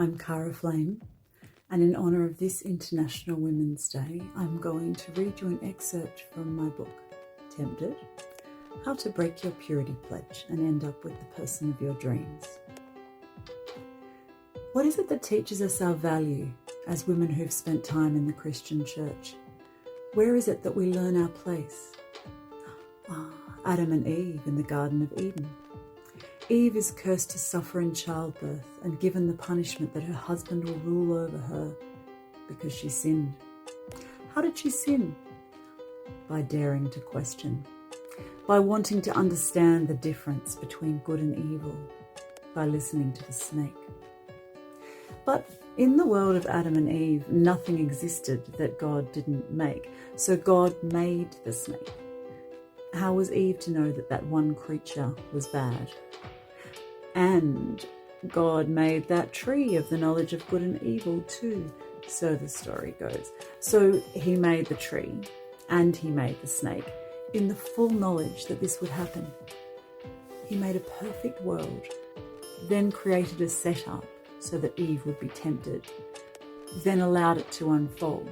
I'm Cara Flame, and in honour of this International Women's Day, I'm going to read you an excerpt from my book, Tempted: How to Break Your Purity Pledge and End Up with the Person of Your Dreams. What is it that teaches us our value as women who've spent time in the Christian church? Where is it that we learn our place? Adam and Eve in the Garden of Eden. Eve is cursed to suffer in childbirth and given the punishment that her husband will rule over her because she sinned. How did she sin? By daring to question, by wanting to understand the difference between good and evil, by listening to the snake. But in the world of Adam and Eve, nothing existed that God didn't make, so God made the snake. How was Eve to know that that one creature was bad? And God made that tree of the knowledge of good and evil too, so the story goes. So he made the tree and he made the snake in the full knowledge that this would happen. He made a perfect world, then created a setup so that Eve would be tempted, then allowed it to unfold.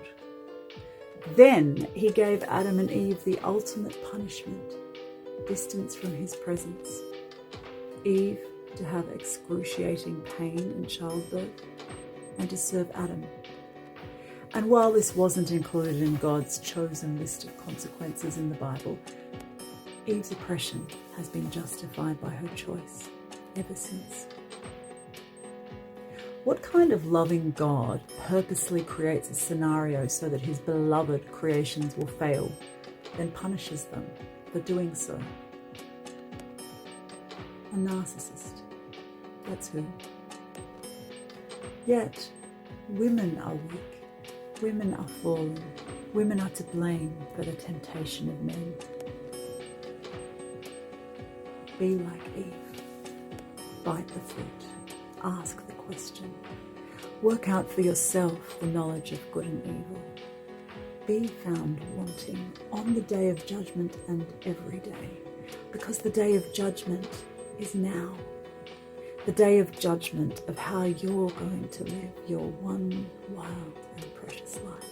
Then he gave Adam and Eve the ultimate punishment, distance from his presence. Eve to have excruciating pain in childbirth, and to serve Adam. And while this wasn't included in God's chosen list of consequences in the Bible, Eve's oppression has been justified by her choice ever since. What kind of loving God purposely creates a scenario so that his beloved creations will fail, then punishes them for doing so? A narcissist. That's who. Yet, women are weak. Women are fallen. Women are to blame for the temptation of men. Be like Eve. Bite the fruit. Ask the question. Work out for yourself the knowledge of good and evil. Be found wanting on the day of judgment and every day, because the day of judgment is now. The day of judgment of how you're going to live your one wild and precious life.